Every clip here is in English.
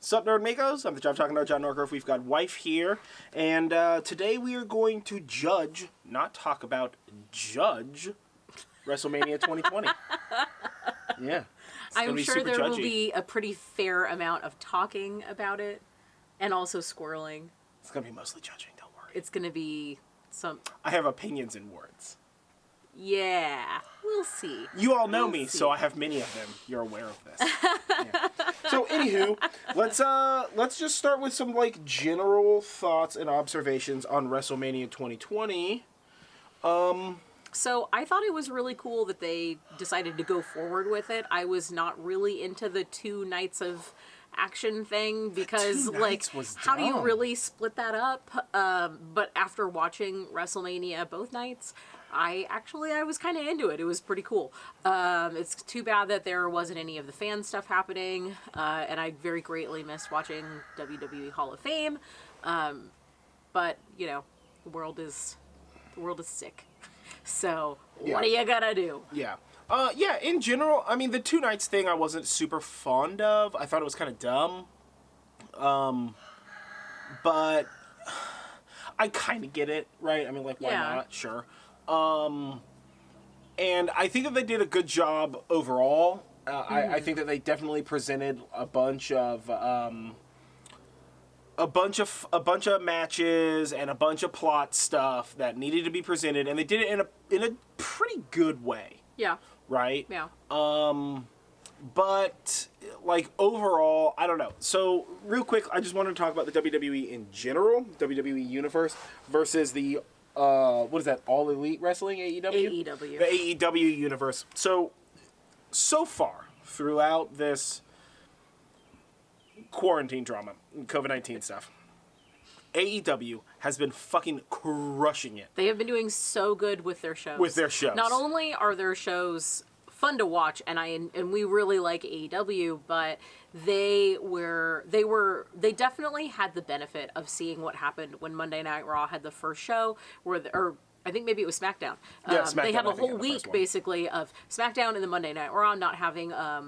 Sup, Nerdmigos? I'm the Jive Talking Nerd, John Norgrove. We've got Wife here, and today we are going to judge, not talk about, judge WrestleMania 2020. Yeah. I'm sure there will be a pretty fair amount of talking about it, and also squirreling. It's going to be mostly judging, don't worry. It's going to be some... I have opinions and words. Yeah, we'll see. You all know me, so I have many of them. You're aware of this. Yeah. So, anywho, let's just start with some general thoughts and observations on WrestleMania 2020. So I thought it was really cool that they decided to go forward with it. I was not really into the 2 nights of action thing because how do you really split that up? But after watching WrestleMania both nights, I was kind of into it. It was pretty cool. It's too bad that there wasn't any of the fan stuff happening, and I very greatly missed watching WWE Hall of Fame. But you know, the world is sick. So what are you gonna do? Yeah. Yeah, in general, I mean, the 2 nights thing I wasn't super fond of. I thought it was kind of dumb. But I kind of get it, right? I mean, why not? Sure. And I think that they did a good job overall. I think that they definitely presented a bunch of matches and a bunch of plot stuff that needed to be presented, and they did it in a pretty good way. Yeah. Right? Yeah. But overall, I don't know. So real quick, I just wanted to talk about the WWE in general, WWE Universe versus the what is that? All Elite Wrestling, AEW? AEW. The AEW Universe. So far throughout this quarantine drama, COVID-19 stuff, AEW has been fucking crushing it. They have been doing so good with their shows. Not only are their shows fun to watch, and we really like AEW, but they definitely had the benefit of seeing what happened when Monday Night Raw had the first show, or I think maybe it was SmackDown. Yeah, SmackDown. They had a whole week basically of SmackDown and the Monday Night Raw not having a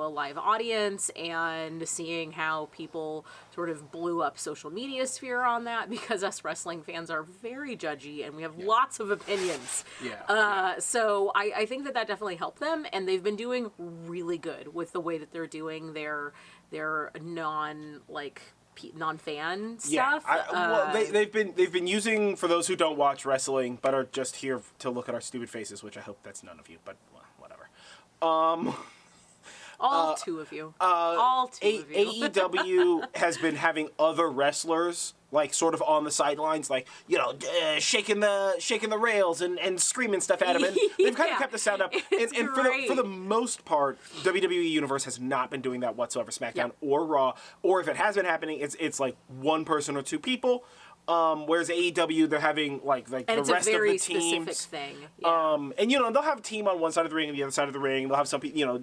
live audience, and seeing how people sort of blew up social media sphere on that, because us wrestling fans are very judgy and we have lots of opinions. Yeah. So I think that definitely helped them, and they've been doing really good with the way that they're doing their non-fan stuff. They've been using, for those who don't watch wrestling but are just here to look at our stupid faces, which I hope that's none of you, but whatever. All two of you. AEW has been having other wrestlers sort of on the sidelines, shaking the rails and screaming stuff at them. And they've kind of kept the sound up. And for the most part, WWE Universe has not been doing that whatsoever. SmackDown or Raw, or if it has been happening, it's one person or 2 people. Whereas AEW, they're having the rest of the teams. And it's a very specific thing. Yeah. And they'll have a team on one side of the ring and the other side of the ring. They'll have some people,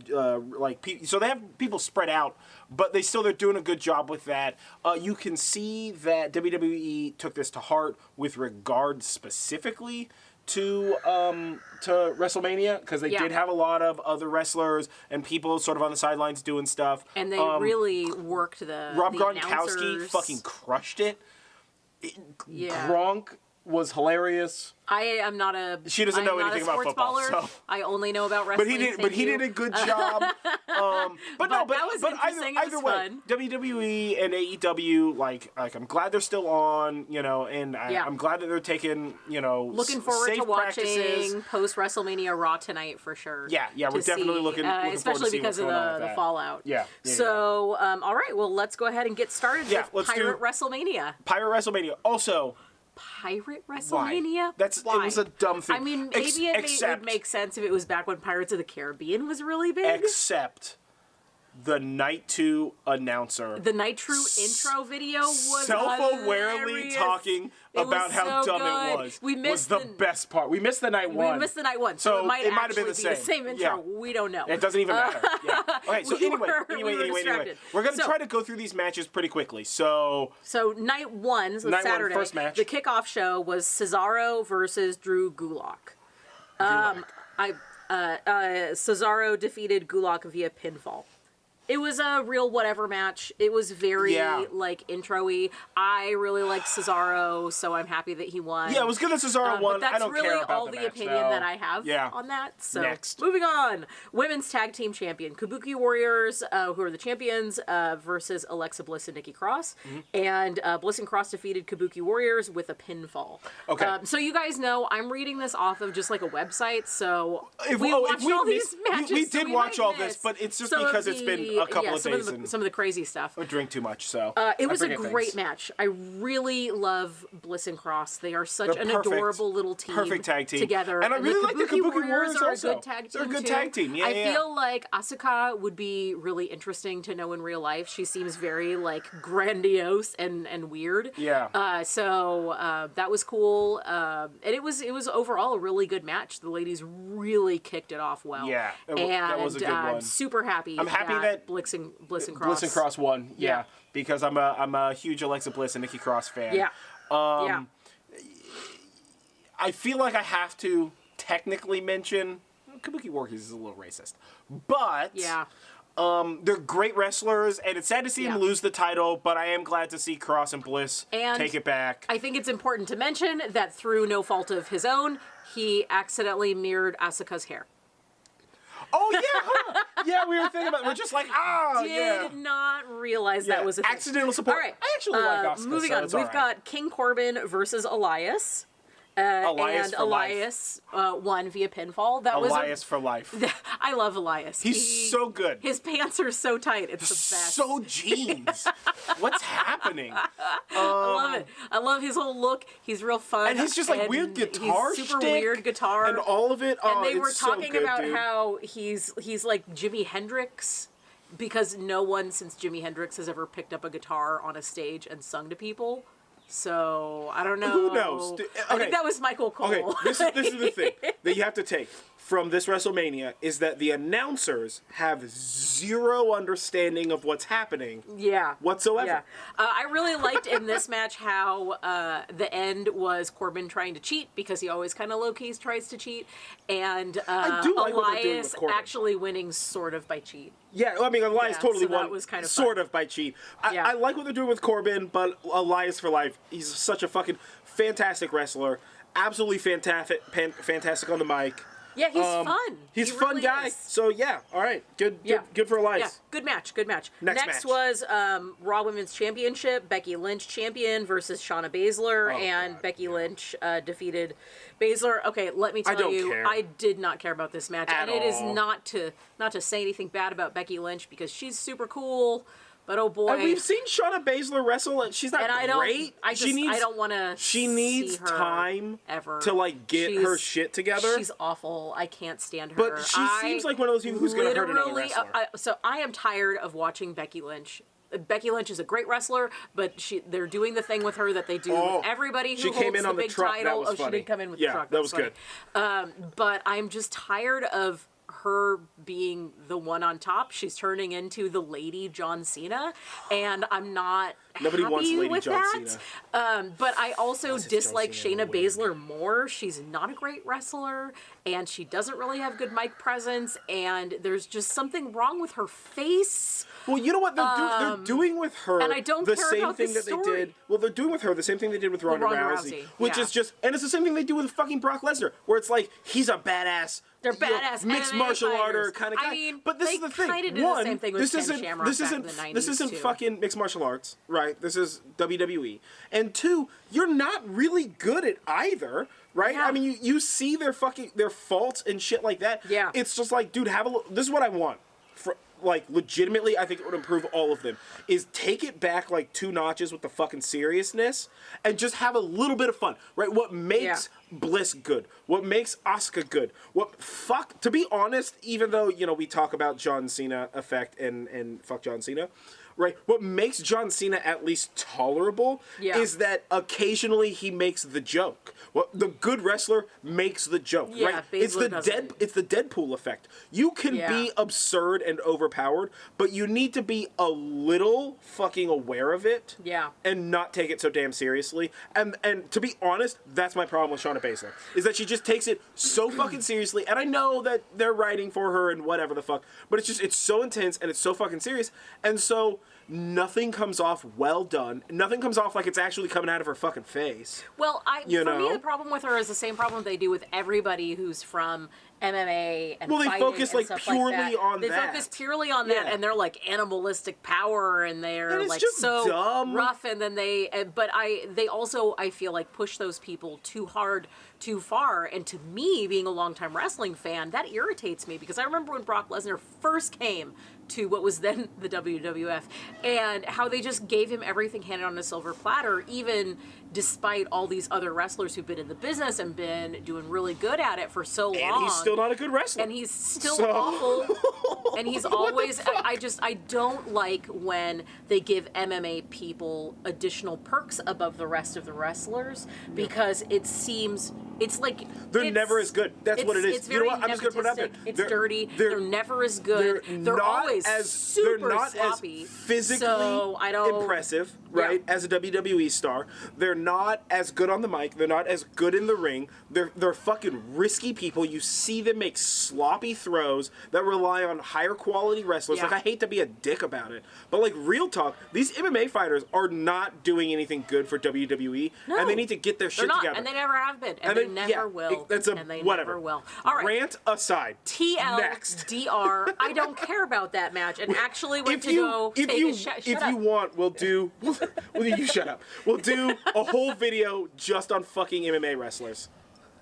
so they have people spread out, but they're doing a good job with that. You can see that WWE took this to heart with regard specifically to WrestleMania, because they did have a lot of other wrestlers and people sort of on the sidelines doing stuff. And they really worked Rob the Gronkowski announcers. fucking crushed it. Yeah. Gronk was hilarious. I am not a. She doesn't know anything about football. So. I only know about wrestling. But he did a good job. But either way, fun. WWE and AEW, I'm glad they're still on, and I'm glad that they're taking, looking forward safe to watching practices. Post WrestleMania Raw tonight for sure. Yeah, we're definitely looking especially because of the fallout. Yeah. So, all right, well, let's go ahead and get started with Pirate WrestleMania. Pirate WrestleMania. Also, Pirate WrestleMania? Why? It was a dumb thing. I mean, maybe it would make sense if it was back when Pirates of the Caribbean was really big. Except the Night 2 announcer. The Nitro intro video was self-awarely hilarious. Talking about how dumb it was. We missed the best part. We missed the night 1. We missed the night 1, so it might have been the same intro. Yeah. We don't know. It doesn't even matter. Yeah. Okay, so anyway, we're going to try to go through these matches pretty quickly. So night 1, so Saturday, first match. The kickoff show was Cesaro versus Drew Gulak. Cesaro defeated Gulak via pinfall. It was a real whatever match. It was very, like, intro-y. I really liked Cesaro, so I'm happy that he won. Yeah, it was good that Cesaro won. But that's I don't really care about all the match, opinion though. that I have on that. So, next. Moving on. Women's Tag Team Champion. Kabuki Warriors, who are the champions, versus Alexa Bliss and Nikki Cross. And Bliss and Cross defeated Kabuki Warriors with a pinfall. Okay. So you guys know, I'm reading this off of just like a website, so if we watched all these matches. We did watch all miss this, but it's just because it's been a couple of days. Some of the crazy stuff. I drink too much, so. It was a great match. I really love Bliss and Cross. They are such an perfect. adorable little team. Perfect tag team. Together. And I really like the Kabuki Warriors are also. a good tag team. They're a good tag team. Yeah, I feel like Asuka would be really interesting to know in real life. She seems very like grandiose and weird. Yeah. So that was cool. And it was overall a really good match. The ladies really kicked it off well. Yeah. And that was a good one. super happy. I'm happy that Bliss and Cross. Bliss and Cross won. Yeah. Because I'm a huge Alexa Bliss and Nikki Cross fan. Yeah. I feel like I have to technically mention Kabuki Warriors is a little racist, but they're great wrestlers, and it's sad to see him lose the title. But I am glad to see Cross and Bliss take it back. I think it's important to mention that through no fault of his own, he accidentally mirrored Asuka's hair. Oh yeah, huh? Yeah, we were thinking about it. We're just like, Did not realize that was a thing. Accidental support. All right. I actually like Asuka. Moving on, we've got King Corbin versus Elias. Elias won via pinfall. Elias for life. I love Elias. He's so good. His pants are so tight. It's the best. So jeans. What's happening? I love it. I love his whole look. He's real fun. And he's just like weird guitar super weird guitar. And all of it. And they were talking so good, about dude. how he's like Jimi Hendrix, because no one since Jimi Hendrix has ever picked up a guitar on a stage and sung to people. So, I don't know. Who knows? I think that was Michael Cole. Okay, this is the thing that you have to take from this WrestleMania is that the announcers have zero understanding of what's happening whatsoever. Yeah. I really liked in this match how the end was Corbin trying to cheat, because he always kind of low-key tries to cheat, and I do like what they're doing Elias with Corbin. actually winning sort of by cheat. Yeah, I mean, Elias totally won, was kind of sort of by cheat. I like what they're doing with Corbin, but Elias for life, he's such a fucking fantastic wrestler. Absolutely fantastic on the mic. Yeah, he's fun. He's he a fun really guy. is. So yeah, all right, good for Elias. Yeah, good match. Next Next match. was Raw Women's Championship. Becky Lynch champion versus Shayna Baszler, and God. Becky Lynch defeated Baszler. Okay, let me tell you, I did not care about this match, and it is not to say anything bad about Becky Lynch, because she's super cool. But oh boy, And we've seen Shayna Baszler wrestle, and she's not great. I don't want to. She needs time ever to like get her shit together. She's awful. I can't stand her. But she seems like one of those people who's going to hurt another wrestler. So I am tired of watching Becky Lynch. Becky Lynch is a great wrestler, but they're doing the thing with her that they do with everybody who holds the big title. She did come in with the truck. That was good. But I'm just tired of her being the one on top. She's turning into the Lady John Cena, and I'm not Nobody happy wants Lady with John that. Cena. But I also dislike John Cena Shayna Baszler more. She's not a great wrestler, and she doesn't really have good mic presence, and there's just something wrong with her face. Well, you know what they're doing with her, and I don't the care same about thing this that they story. did. Well, they're doing with her the same thing they did with Ronda Rousey, which is just, and it's the same thing they do with fucking Brock Lesnar, where it's like he's a badass. They're badass mixed MMA martial fighters. arter kind of guy. I mean, but this they is the thing. kinda did the same thing with Ken Shamrock back in the 90s, this isn't too. fucking mixed martial arts, right? This is WWE. And two, you're not really good at either, right? Yeah. I mean, you see their faults and shit like that. Yeah. It's just like, dude, this is what I want. Like, legitimately, I think it would improve all of them, is take it back, like, 2 notches with the fucking seriousness and just have a little bit of fun, right? What makes Bliss good? What makes Asuka good? To be honest, even though, we talk about John Cena effect and fuck John Cena, right? What makes John Cena at least tolerable is that occasionally he makes the joke. Well, the good wrestler makes the joke, right? It's the Deadpool effect. You can be absurd and overpowered, but you need to be a little fucking aware of it, and not take it so damn seriously. And to be honest, that's my problem with Shayna Baszler, is that she just takes it so fucking seriously. And I know that they're writing for her and whatever the fuck, but it's so intense and it's so fucking serious, and so nothing comes off well done. Nothing comes off like it's actually coming out of her fucking face. Well, for me, the problem with her is the same problem they do with everybody who's from MMA and they focus like purely on that. They focus purely on that, and they're like animalistic power, and they're like so dumb. Rough, and then they also I feel like push those people too hard, too far, and to me, being a longtime wrestling fan, that irritates me because I remember when Brock Lesnar first came to what was then the WWF, and how they just gave him everything handed on a silver platter, even despite all these other wrestlers who've been in the business and been doing really good at it for so long. And he's still not a good wrestler. And he's still awful. And he's always... I don't like when they give MMA people additional perks above the rest of the wrestlers, because it seems... It's like... They're never as good. That's what it is. It's very I'm just going to put it out there. It's dirty. They're never as good. They're always super sloppy. As physically impressive, right, as a WWE star. They're not as good on the mic. They're not as good in the ring. They're fucking risky people. You see them make sloppy throws that rely on higher quality wrestlers. Like, I hate to be a dick about it, but like, real talk, these MMA fighters are not doing anything good for WWE, and they need to get their shit together. And they never have been, and they never will. Whatever. Never will. All right. Rant aside. TLDR. I don't care about that match, and actually went to go take a shut If up. you want, we'll do... you shut up. We'll do a whole video just on fucking MMA wrestlers.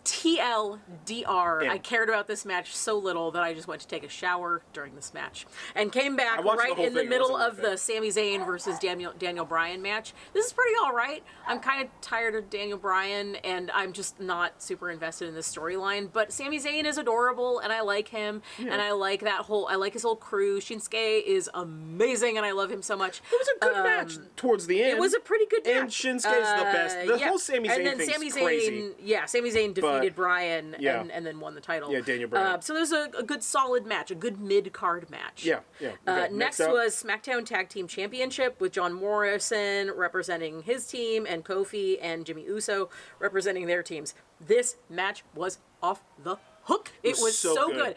TLDR. I cared about this match so little that I just went to take a shower during this match and came back right in the middle of the Sami Zayn versus Daniel Bryan match. This is pretty all right. I'm kind of tired of Daniel Bryan, and I'm just not super invested in this storyline. But Sami Zayn is adorable, and I like him, and I like I like his whole crew. Shinsuke is amazing, and I love him so much. It was a good match towards the end. It was a pretty good match. And Shinsuke's the best. The whole Sami Zayn thing's crazy. Sami Zayn defeated Bryan and then won the title. Yeah, Daniel Bryan. So there's a good solid match, a good mid-card match. Yeah. Okay, next was SmackDown Tag Team Championship with John Morrison representing his team and Kofi and Jimmy Uso representing their teams. This match was off the hook. It was so good.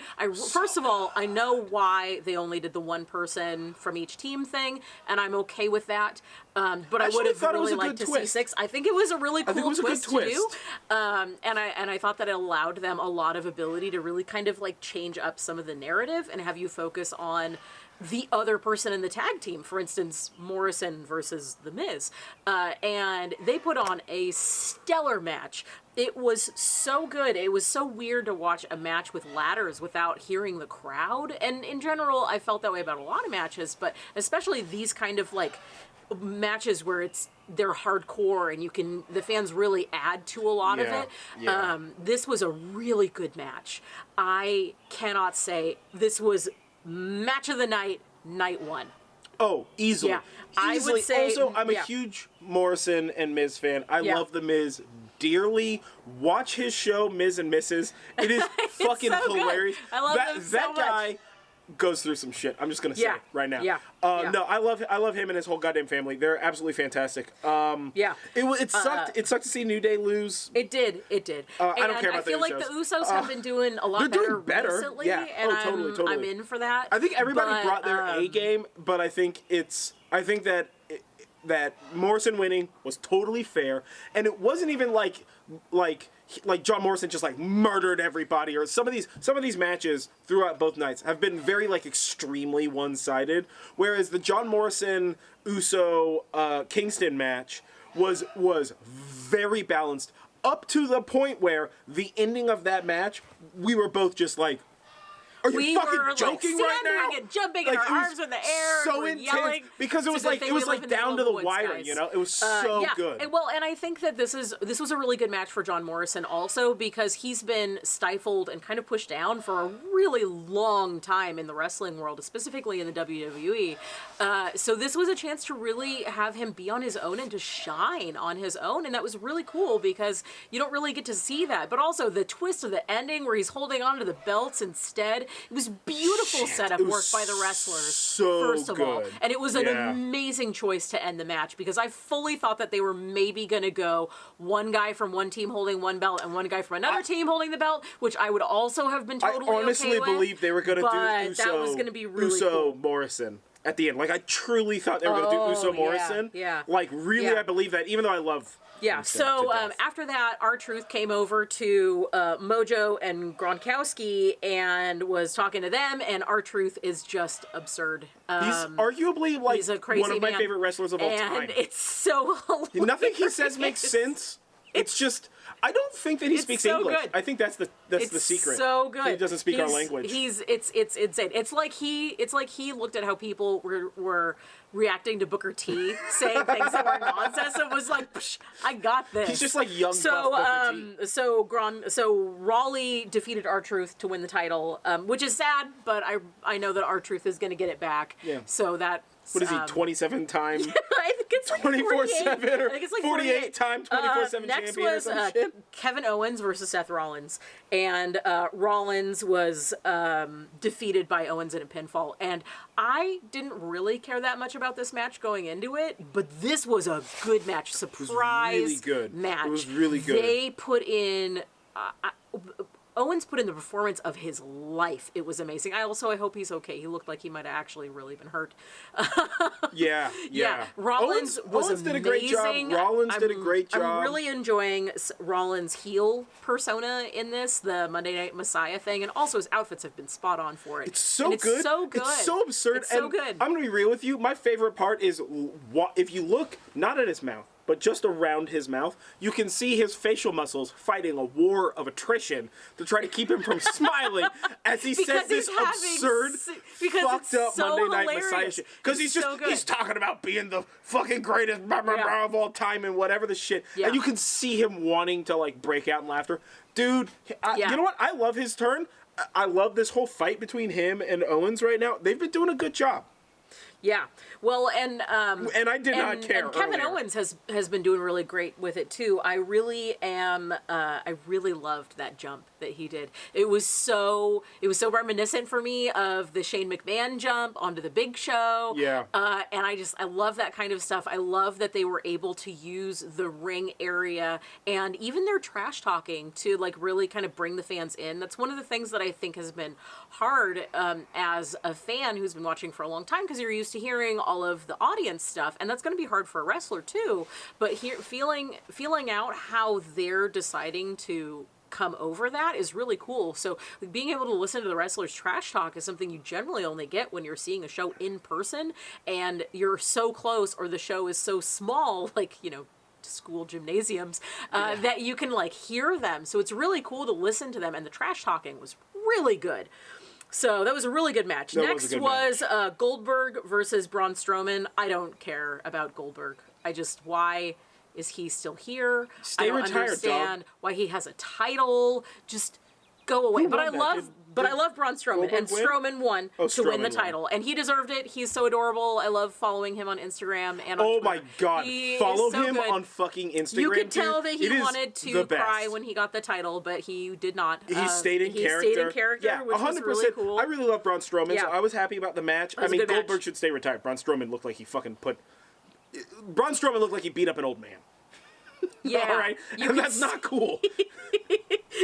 First of all, I know why they only did the one person from each team thing, and I'm okay with that. But I would have really liked to see 6. I think it was a really cool twist to do. And I thought that it allowed them a lot of ability to really kind of like change up some of the narrative and have you focus on the other person in the tag team, for instance, Morrison versus The Miz. And they put on a stellar match. It was so good. It was so weird to watch a match with ladders without hearing the crowd. And in general, I felt that way about a lot of matches, but especially these kind of like matches where they're hardcore and the fans really add to a lot of it. Yeah. This was a really good match. I cannot say this was match of the night, night 1. Oh, easily. Yeah, I would say. Also, I'm a huge Morrison and Miz fan. I love The Miz dearly. Watch his show, Miz and Mrs. It is fucking hilarious. I love that, him so that guy much. Goes through some shit. I'm just gonna say it right now. No, I love him and his whole goddamn family. They're absolutely fantastic. It sucked. It sucked to see New Day lose. It did. I don't care about the Usos. I feel like the Usos have been doing a lot better recently. Yeah. And totally. I'm in for that. I think everybody brought their A game, but I think that Morrison winning was totally fair, and it wasn't even like John Morrison just like murdered everybody, or some of these matches throughout both nights have been very like extremely one-sided, whereas the John Morrison Uso Kingston match was very balanced up to the point where the ending of that match we were both just like, Are you fucking joking right now? And jumping and our arms in the air, so and intense yelling. because it was like down to the wire, you know. It was so good. And I think that this was a really good match for John Morrison also because he's been stifled and kind of pushed down for a really long time in the wrestling world, specifically in the WWE. So this was a chance to really have him be on his own and to shine on his own, and that was really cool because you don't really get to see that. But also the twist of the ending where he's holding on to the belts instead. It was beautiful setup work by the wrestlers, first of all. And it was an amazing choice to end the match because I fully thought that they were maybe going to go one guy from one team holding one belt and one guy from another team holding the belt, which I would also have been totally I honestly believed they were going to do Uso, that was going to be really cool. Morrison at the end. Like, I truly thought they were going to do Uso Morrison. Yeah. Like, really, I believe that, even though I love... Yeah, so after that, R-Truth came over to Mojo and Gronkowski and was talking to them, and R-Truth is just absurd. He's arguably, like, he's a crazy one of my man. favorite wrestlers of all time. And it's so hilarious. Nothing he says makes sense. It's just... I don't think that he speaks English. Good. I think that's the secret. It's so good. He doesn't speak our language. It's insane. It's like he looked at how people were reacting to Booker T saying things that were nonsense and was like, Psh, I got this. He's just like young buff Booker T. So Raleigh defeated R-Truth to win the title, which is sad, but I know that R-Truth is going to get it back. Yeah. So that. What is he, 27 time? I think it's like 24/7 or I think it's like 48 time 24/7 champion next or was some shit? Kevin Owens versus Seth Rollins, and Rollins was defeated by Owens in a pinfall. And I didn't really care that much about this match going into it, but this was a good match. Surprise really good. match. It was really good. They put in. Owens put in the performance of his life. It was amazing. I hope he's okay. He looked like he might have actually really been hurt. Yeah. Rollins was Owens amazing. did a great job. Rollins did a great job. I'm really enjoying Rollins' heel persona in this, the Monday Night Messiah thing, and also his outfits have been spot on for it. It's so good. It's so absurd. It's so good. I'm going to be real with you. My favorite part is if you look not at his mouth, but just around his mouth, you can see his facial muscles fighting a war of attrition to try to keep him from smiling as he says this absurd, fucked up Monday Night Messiah shit. Because he's talking about being the fucking greatest of all time and whatever the shit. Yeah. And you can see him wanting to, like, break out in laughter. Dude, you know what? I love his turn. I love this whole fight between him and Owens right now. They've been doing a good job. Yeah, well, and I did not care. And Kevin Owens has been doing really great with it too. I really loved that jump that he did. It was so reminiscent for me of the Shane McMahon jump onto the Big Show. Yeah. And I love that kind of stuff. I love that they were able to use the ring area and even their trash talking to, like, really kind of bring the fans in. That's one of the things that I think has been hard as a fan who's been watching for a long time, because you're used to hearing all of the audience stuff, and that's going to be hard for a wrestler too. But feeling out how they're deciding to come over that is really cool. So being able to listen to the wrestlers trash talk is something you generally only get when you're seeing a show in person and you're so close, or the show is so small, like, you know, school gymnasiums, that you can, like, hear them. So it's really cool to listen to them, and the trash talking was really good. So that was a really good match. Next was Goldberg versus Braun Strowman. I don't care about Goldberg. Why is he still here? Stay I don't retired, understand dog. why he has a title. Just go away. But I love Braun Strowman, and Strowman won to win the title, and he deserved it. He's so adorable. I love following him on Instagram and on Twitter. My God, follow him on fucking Instagram. You could tell that he wanted to cry when he got the title, but he did not. He stayed in character. Yeah, which 100%. Was really cool. I really love Braun Strowman, so I was happy about the match. I mean, Goldberg should stay retired. Braun Strowman looked like he beat up an old man. Yeah. All right. And that's not cool.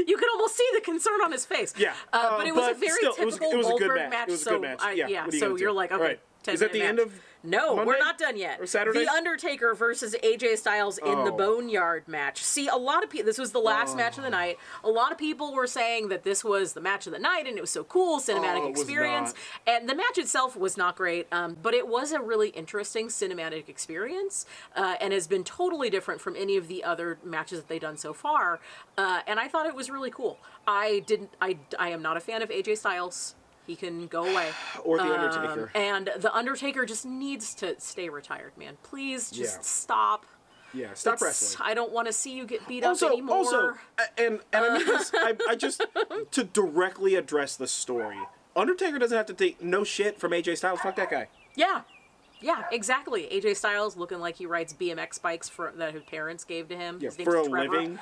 You could almost see the concern on his face. Yeah. But it was a very typical Goldberg match. It was a good match. So you're like, okay. Right. Is that the end of No, Monday? We're not done yet. Or Saturday? The Undertaker versus AJ Styles in the Boneyard match. See, a lot of people, this was the last match of the night. A lot of people were saying that this was the match of the night and it was so cool, cinematic experience. And the match itself was not great, but it was a really interesting cinematic experience and has been totally different from any of the other matches that they've done so far. And I thought it was really cool. I am not a fan of AJ Styles. He can go away. Or The Undertaker. And The Undertaker just needs to stay retired, man. Please just stop. Yeah, stop wrestling. I don't want to see you get beat up anymore. And I mean this, I just, to directly address the story, Undertaker doesn't have to take no shit from AJ Styles. Fuck that guy. Yeah. Yeah, exactly. AJ Styles looking like he rides BMX bikes that his parents gave to him. Yeah, his name's for a Trevor. living.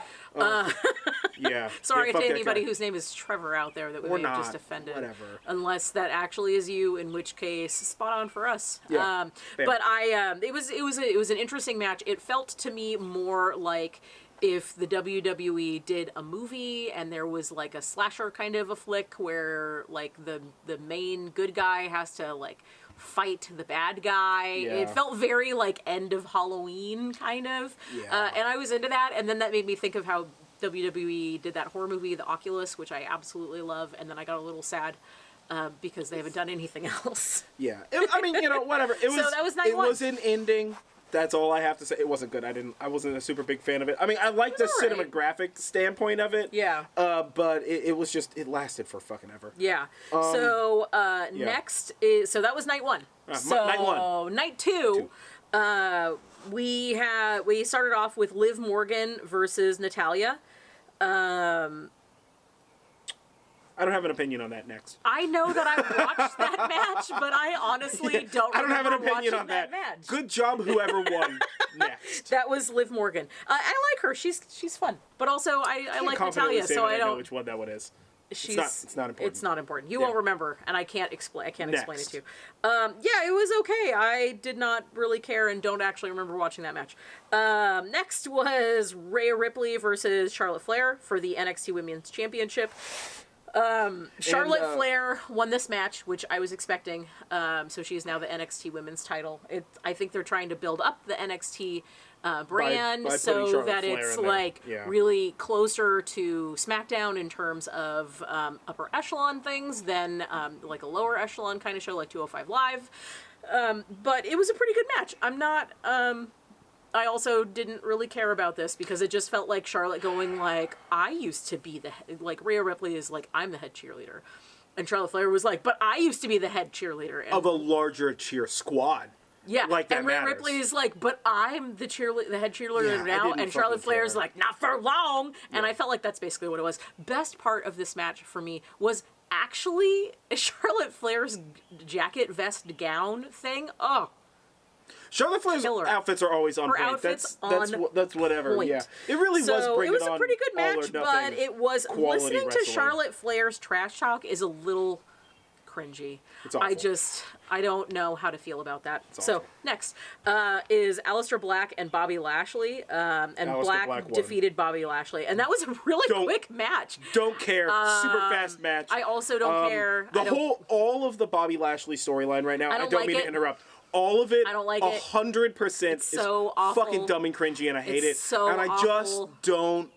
Yeah. Sorry to anybody whose name is Trevor out there that we may have just offended. Whatever. Unless that actually is you, in which case, spot on for us. Yeah, but it was an interesting match. It felt to me more like if the WWE did a movie and there was like a slasher kind of a flick where like the main good guy has to like fight the bad guy. Yeah. It felt very like end of Halloween kind of. Yeah. And I was into that, and then that made me think of how WWE did that horror movie, The Oculus, which I absolutely love, and then I got a little sad because they haven't done anything else. Yeah. I mean, whatever. It was, so that was night one. It was an ending. That's all I have to say. It wasn't good. I wasn't a super big fan of it. I mean, I liked the cinematographic standpoint of it. Yeah. But it was just, it lasted for fucking ever. Yeah. Next is, so that was night one. Night one. Night two. We started off with Liv Morgan versus Natalya. I don't have an opinion on that. Next. I know that I watched that match, but I honestly don't I don't have an remember opinion on that that. match. Good job, whoever won. Next. That was Liv Morgan. I like her. She's fun, but also I like Natalya, so I don't know which one that one is. It's not important. It's not important. You won't remember, and I can't explain. I can't explain it to you. Next. Yeah, it was okay. I did not really care, and don't actually remember watching that match. Next was Rhea Ripley versus Charlotte Flair for the NXT Women's Championship. Charlotte Flair won this match, which I was expecting. So she is now the NXT Women's title. I think they're trying to build up the NXT brand by so that it's like really closer to SmackDown in terms of upper echelon things than like a lower echelon kind of show like 205 Live. But it was a pretty good match. I'm not... I also didn't really care about this because it just felt like Charlotte going like, I used to be like Rhea Ripley is like, I'm the head cheerleader. And Charlotte Flair was like, but I used to be the head cheerleader. And, of a larger cheer squad. Yeah, like that and Rhea matters. Ripley is like, but I'm the head cheerleader now. And Charlotte Flair is like, not for long. And I felt like that's basically what it was. Best part of this match for me was actually Charlotte Flair's jacket, vest, gown thing. Oh, Charlotte Flair's outfits are always on point. That's whatever. Point. Yeah, it really was. It was a pretty good match, but it was listening wrestling. to Charlotte Flair's trash talk is a little cringy. It's awful. I don't know how to feel about that. It's so awful. next is Aleister Black and Bobby Lashley, and Black defeated Bobby Lashley, and that was a really quick match. Don't care. Super fast match. I also don't care. All of the Bobby Lashley storyline right now. I don't mean to interrupt. All of it, I don't like it. 100% is so awful. Fucking dumb and cringy, and I hate it. So and I just don't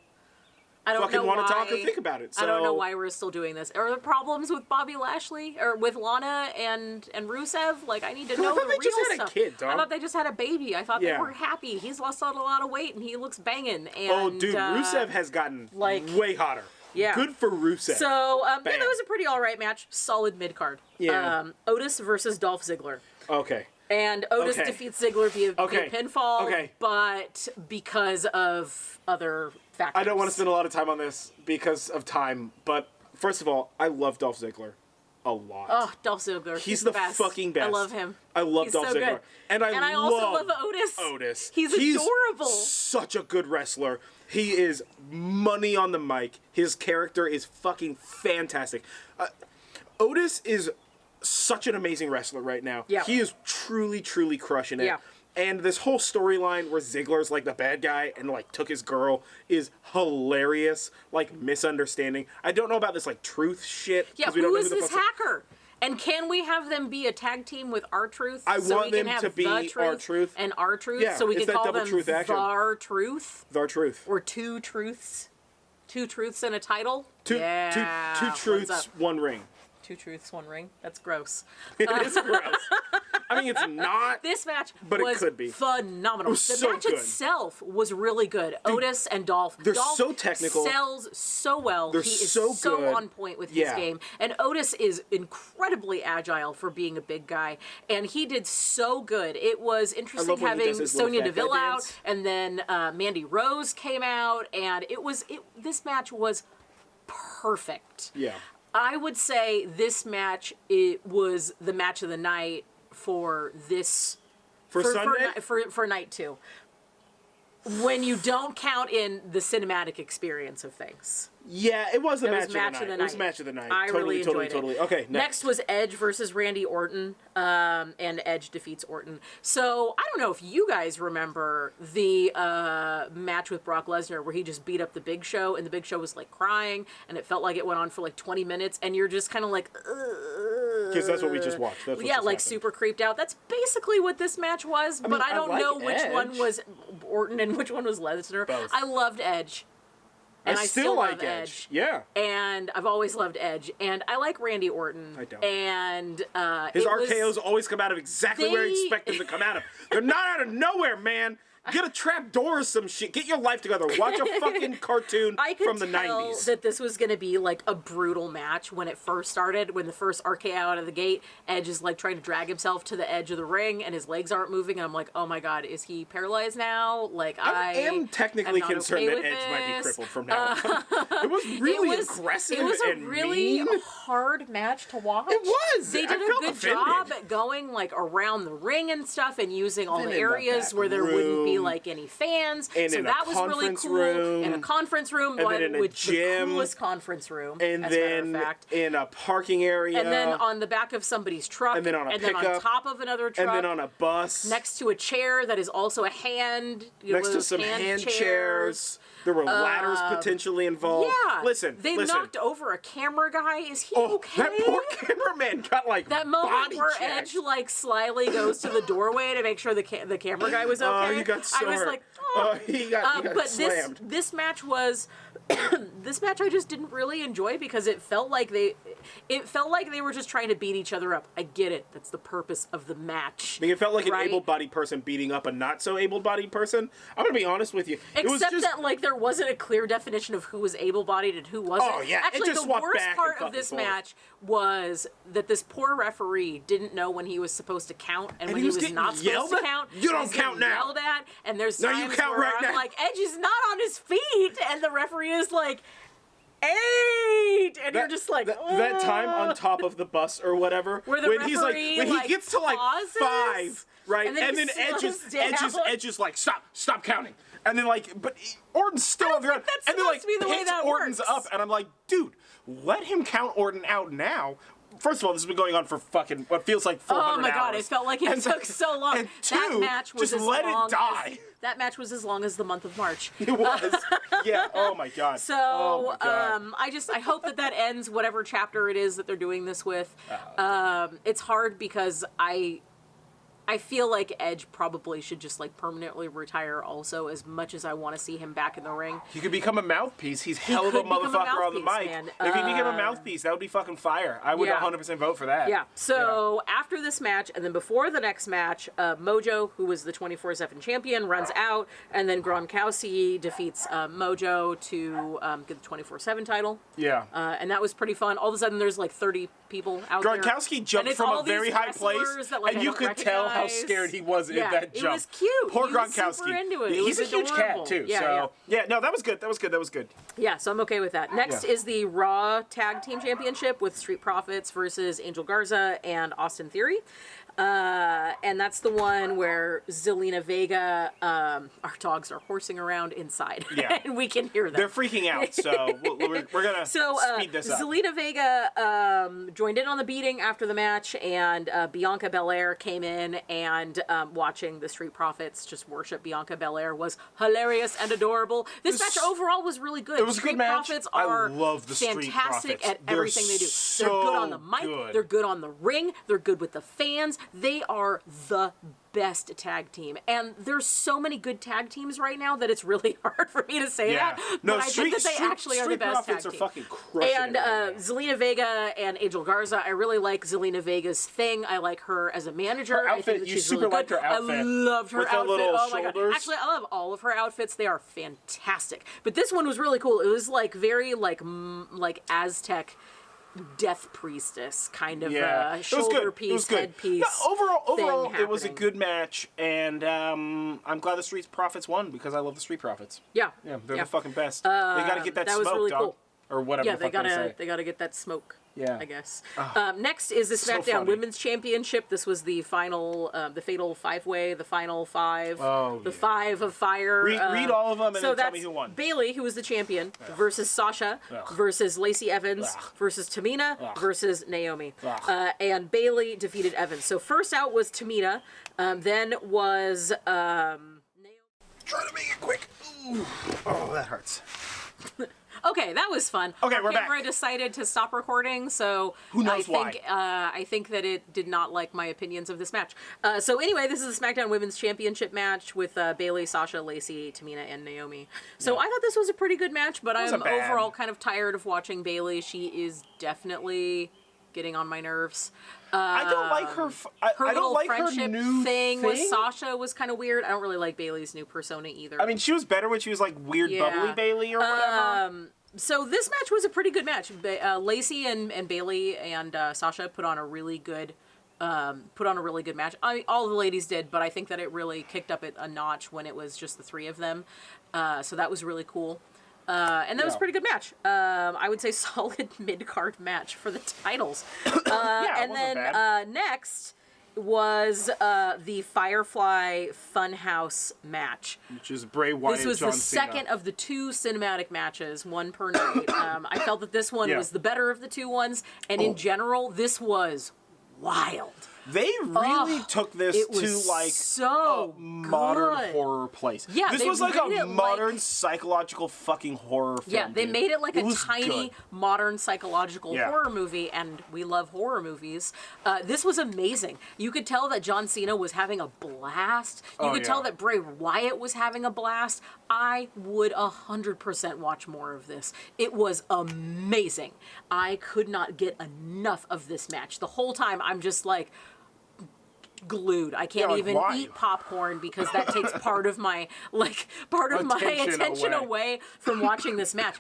fucking want to talk or think about it. So. I don't know why we're still doing this. Are there problems with Bobby Lashley or with Lana and Rusev? Like, I need to know the real just had stuff. A kid, dog. I thought they just had a baby. I thought they were happy. He's lost a lot of weight and he looks banging. And, Rusev has gotten way hotter. Yeah. Good for Rusev. So, that was a pretty alright match. Solid mid-card. Yeah. Otis versus Dolph Ziggler. Okay. And Otis defeats Ziggler via pinfall, but because of other factors. I don't want to spend a lot of time on this because of time, but first of all, I love Dolph Ziggler a lot. Oh, Dolph Ziggler. He's the best. fucking best. I love him. I love Dolph Ziggler. Good. And I also love Otis. He's adorable. Such a good wrestler. He is money on the mic. His character is fucking fantastic. Otis is such an amazing wrestler right now. Yeah. He is truly, truly crushing it. Yeah. And this whole storyline where Ziggler's like the bad guy and like took his girl is hilarious. Like misunderstanding. I don't know about this like truth shit. Yeah, who is this hacker? And can we have them be a tag team with R-Truth? I want them to be R-Truth and R-Truth, yeah, so we can call them truth action. VAR-Truth. VAR-Truth. Or two truths. Two truths and a title. Two truths, one ring. 2 truths, 1 ring. That's gross. It is gross. I mean, it's not. This match but was it could be phenomenal. It was the so match good. itself was really good. Dude, Otis and Dolph. They're Dolph so technical. Sells so well. They're he is so good. on point with his game. And Otis is incredibly agile for being a big guy. And he did so good. It was interesting having Sonya Deville out, and then Mandy Rose came out, and this match was perfect. Yeah. I would say this match, it was the match of the night for this... For Sunday? For night 2. When you don't count in the cinematic experience of things. Yeah, it was the match of the night. It was match of the night. I really enjoyed it. Okay, next was Edge versus Randy Orton, and Edge defeats Orton. So, I don't know if you guys remember the match with Brock Lesnar where he just beat up the Big Show, and the Big Show was, like, crying, and it felt like it went on for, like, 20 minutes, and you're just kind of like, because that's what we just watched. That's what yeah, just like, happened. Super creeped out. That's basically what this match was, but I don't know which one was Orton and which one was Lesnar. Both. I loved Edge. And I still like love Edge. Yeah. And I've always loved Edge. And I like Randy Orton. I don't. And his RKOs always come out of exactly where you expect them to come out of. They're not out of nowhere, man. Get a trap door or some shit. Get your life together. Watch a fucking cartoon from the 90s. I could tell that this was going to be like a brutal match when it first started. When the first RKO out of the gate, Edge is like trying to drag himself to the edge of the ring and his legs aren't moving. And I'm like, oh my God, is he paralyzed now? Like, I am technically concerned that Edge might be crippled from now on. It was really aggressive and mean. It was a really hard match to watch. It was. They did a good job at going like around the ring and stuff and using all the areas where there wouldn't be like any fans, and so that was really cool. In a conference room, and then in a gym, the coolest conference room, and as then a matter of fact. In a parking area, and then on the back of somebody's truck, and then on a and pickup, then on top of another truck, and then on a bus, next to a chair that is also a hand, next to some hand chairs. There were ladders potentially involved. Yeah. Listen, they knocked over a camera guy. Is he okay? That poor cameraman got like that moment where checked. Edge like slyly goes to the doorway to make sure the camera guy was okay. Oh, he got so I was hurt. like, he got but slammed. This match was this match I just didn't really enjoy because it felt like they were just trying to beat each other up. I get it. That's the purpose of the match. I mean, it felt like an able-bodied person beating up a not so able-bodied person. I'm gonna be honest with you. Except that like there wasn't a clear definition of who was able-bodied and who wasn't. Oh yeah. Actually, the worst part of this match was that this poor referee didn't know when he was supposed to count and when he was not supposed to count. You don't count now. Yelled at, and there's no, times you count where right I'm now. like, Edge is not on his feet, and the referee is like, 8, and you're just like, that time on top of the bus or whatever, where the when referee when he gets to like pauses, 5, right, and then Edge is like, stop counting, and then like, but Orton's still on the ground, and then like picks Orton's up, and I'm like, dude, let him count Orton out now. First of all, this has been going on for fucking what feels like 400 hours. Oh my God, it felt like it took so long. And two, that match was just let it die. That match was as long as the month of March. It was. Yeah. Oh my God. So, oh my God. I hope that ends whatever chapter it is that they're doing this with. It's hard because I feel like Edge probably should just like permanently retire also, as much as I want to see him back in the ring. He could become a mouthpiece. He's hell of a motherfucker on the mic. Man. If he became a mouthpiece, that would be fucking fire. I would 100% vote for that. Yeah. So after this match, and then before the next match, Mojo, who was the 24/7 champion, runs out, and then Gronkowski defeats Mojo to get the 24/7 title. Yeah. And that was pretty fun. All of a sudden, there's like 30 people out there. Gronkowski jumped from a very high place, that, and you could tell how scared he was in that jump. It was cute. Poor he Gronkowski. Was super into it. He's a huge cat too. Yeah, no, that was good. That was good. Yeah, so I'm okay with that. Next is the Raw Tag Team Championship with Street Profits versus Angel Garza and Austin Theory. And that's the one where Zelina Vega, our dogs are horsing around inside. Yeah. And we can hear them. They're freaking out, so we're going to speed this up. Zelina Vega joined in on the beating after the match, and Bianca Belair came in, and watching the Street Profits just worship Bianca Belair was hilarious and adorable. This match overall was really good. It was a good match. Street Profits are I love the fantastic Street Profits. at everything they do. So they're good on the mic. good. They're good on the ring. They're good with the fans. They are the best tag team, and there's so many good tag teams right now that it's really hard for me to say that. No, but I think that they actually are the best tag team. Are fucking crushing and Zelina Vega and Angel Garza, I really like Zelina Vega's thing. I like her as a manager. Her outfit, I think that you she's super really liked her outfit. I loved her with outfit. The little oh my shoulders. god! Actually, I love all of her outfits. They are fantastic. But this one was really cool. It was like very like Aztec death priestess kind of shoulder piece, headpiece. Overall, it was a good match, and I'm glad the Street Profits won because I love the Street Profits. Yeah, they're the fucking best. They gotta get that smoke, was really dog, cool. Or whatever. Yeah, the fuck they gotta get that smoke. Yeah. I guess. Next is the SmackDown Women's Championship. This was the final, the Fatal 5-Way, the final 5. The 5 of Fire. Read all of them and then tell me who won. Bayley, who was the champion, versus Sasha, versus Lacey Evans, versus Tamina, versus Naomi. And Bayley defeated Evans. So first out was Tamina, then was Naomi. Try to make it quick. Ooh. Oh, that hurts. Okay, that was fun. Okay, we're back. Camera decided to stop recording, so who knows why? I think that it did not like my opinions of this match. So anyway, this is the SmackDown Women's Championship match with Bayley, Sasha, Lacey, Tamina, and Naomi. So I thought this was a pretty good match, but I'm overall kind of tired of watching Bayley. She is definitely getting on my nerves. I don't like her. I don't like her new thing with Sasha was kind of weird. I don't really like Bayley's new persona either. I mean, she was better when she was like weird, bubbly Bayley or whatever. So this match was a pretty good match. Lacey and Bayley and Sasha put on a really good match. I mean, all the ladies did, but I think that it really kicked up a notch when it was just the three of them. So that was really cool. And that was a pretty good match. I would say solid mid-card match for the titles. And then next was the Firefly Funhouse match. Which is Bray Wyatt and John Cena. This was the second of the 2 cinematic matches, one per night. I felt that this one was the better of the 2 ones. And in general, this was wild. They really took this to like so a modern horror place. Yeah, this was like a modern psychological fucking horror film. Yeah, they made it like a tiny modern psychological horror movie, and we love horror movies. This was amazing. You could tell that John Cena was having a blast. You could tell that Bray Wyatt was having a blast. I would 100% watch more of this. It was amazing. I could not get enough of this match. The whole time I'm just like glued. I can't even eat popcorn because that takes part of my attention away from watching this match.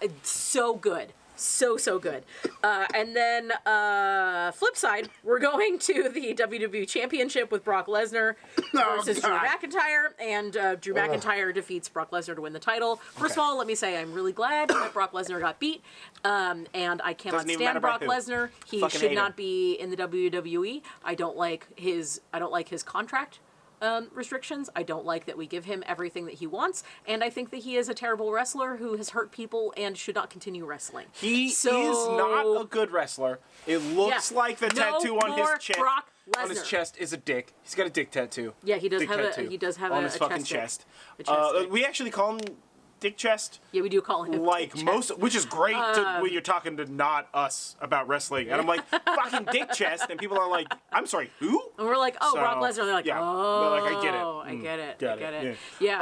It's so good. So good. And then, flip side, we're going to the WWE Championship with Brock Lesnar versus Drew McIntyre, and Drew McIntyre defeats Brock Lesnar to win the title. First of all, let me say I'm really glad that Brock Lesnar got beat, and I cannot stand Brock Lesnar. He should not be in the WWE. I don't like his contract restrictions. I don't like that we give him everything that he wants, and I think that he is a terrible wrestler who has hurt people and should not continue wrestling. He is not a good wrestler. It looks like the tattoo on his chest is a dick. He's got a dick tattoo. Yeah, he does have on his fucking chest. We actually call him Dick Chest. Yeah, we do call him like most, which is great when you're talking to not us about wrestling. And I'm like, fucking Dick Chest, and people are like, I'm sorry, who? And we're like, Brock Lesnar. They're like, I get it. I get it. Yeah.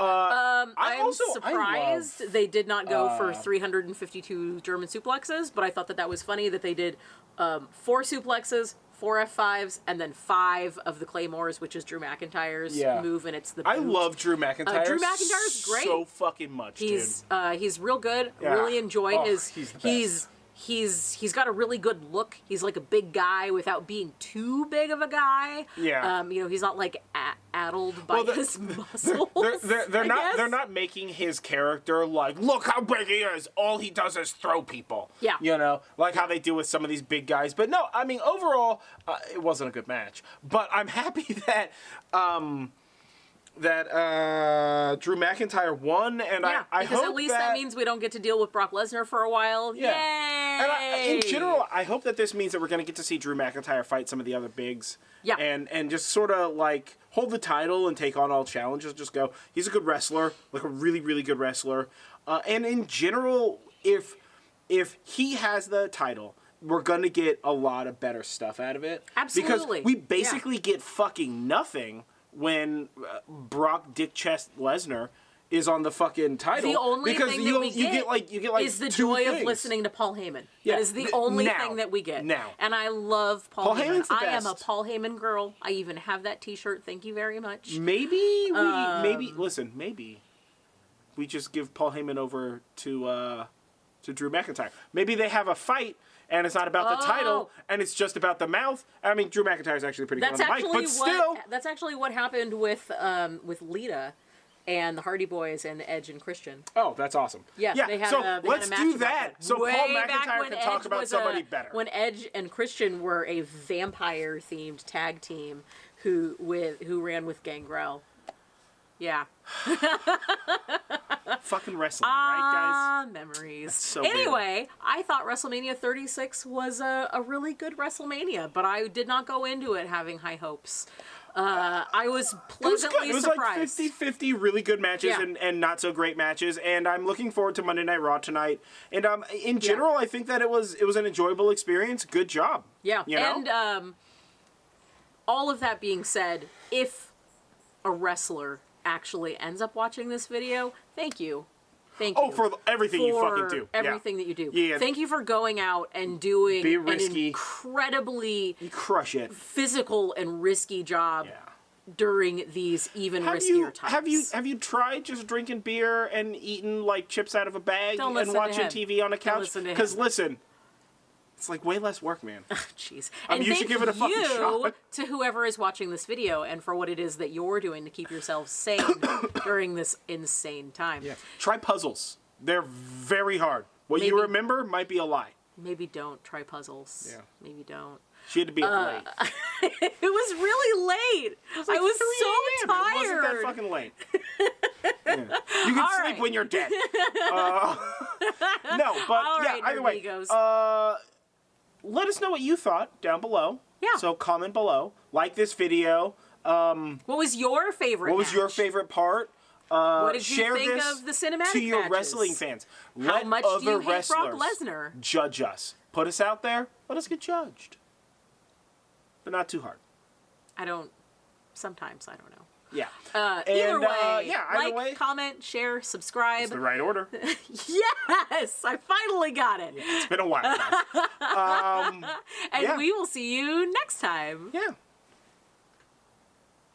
I'm surprised they did not go for 352 German suplexes, but I thought that was funny that they did 4 suplexes, 4 F5s, and then 5 of the Claymores, which is Drew McIntyre's move, and it's the boot. I love Drew McIntyre. Drew McIntyre's great. So fucking much, He's real good. Yeah. Really enjoy his. He's the best. He's got a really good look. He's like a big guy without being too big of a guy. Yeah. He's not like addled by his muscles. They're not making his character like, look how big he is. All he does is throw people. Yeah. Like how they do with some of these big guys. But no, I mean overall, it wasn't a good match. But I'm happy that Drew McIntyre won, and I hope at least that means we don't get to deal with Brock Lesnar for a while. Yeah. Yay! And in general, I hope that this means that we're going to get to see Drew McIntyre fight some of the other bigs. Yeah. And just sort of like hold the title and take on all challenges. Just go, he's a good wrestler, like a really, really good wrestler. And in general, if he has the title, we're gonna get a lot of better stuff out of it. Absolutely. Because we basically get fucking nothing when Brock Dick Chest Lesnar is on the fucking title. The only because thing that we get is the joy of listening to Paul Heyman. Yeah. That is the only thing that we get. Now. And I love Paul Heyman. Heyman's the best. I am a Paul Heyman girl. I even have that t-shirt. Thank you very much. Maybe we just give Paul Heyman over to Drew McIntyre. Maybe they have a fight and it's not about the title and it's just about the mouth. I mean, Drew McIntyre's actually pretty good on the mic, but still. That's actually what happened with Lita and the Hardy Boys and Edge and Christian. Oh, that's awesome. Yeah, they had let's a match do that. So Way Paul McIntyre can talk Edge about somebody better. When Edge and Christian were a vampire-themed tag team who ran with Gangrel. Yeah. Fucking wrestling, right, guys? Memories. So anyway, I thought WrestleMania 36 was a really good WrestleMania, but I did not go into it having high hopes. I was pleasantly surprised. It was like 50-50 really good matches and not so great matches, and I'm looking forward to Monday Night Raw tonight. And in general, I think that it was an enjoyable experience. Good job. Yeah. You know? And all of that being said, if a wrestler actually ends up watching this video, thank you. Thank you. Oh, for everything you fucking do. Everything that you do. Yeah. Thank you for going out and doing Be risky. an incredibly you crush it. physical and risky job during these even riskier times. Have you tried just drinking beer and eating like chips out of a bag and watching TV on a couch? Because listen, it's like way less work, man. Jeez. And you should give it a fucking shot. To whoever is watching this video and for what it is that you're doing to keep yourself sane during this insane time. Yeah. Try puzzles. They're very hard. What you remember might be a lie. Maybe don't try puzzles. Yeah. Maybe don't. She had to be late. It was really late. I was so tired. It wasn't that fucking late. You can sleep when you're dead. No, but either way. Let us know what you thought down below. Yeah. So comment below. Like this video. What was your favorite What was your favorite part? What did you think of the cinematic to your matches? wrestling fans. How much do you hate Brock wrestlers Lesnar? Judge us. Put us out there. Let us get judged. But not too hard. Sometimes, I don't know. Yeah. Either way, either way. comment, share, subscribe. It's the right order. Yes! I finally got it. Yeah, it's been a while, guys. And we will see you next time. Yeah.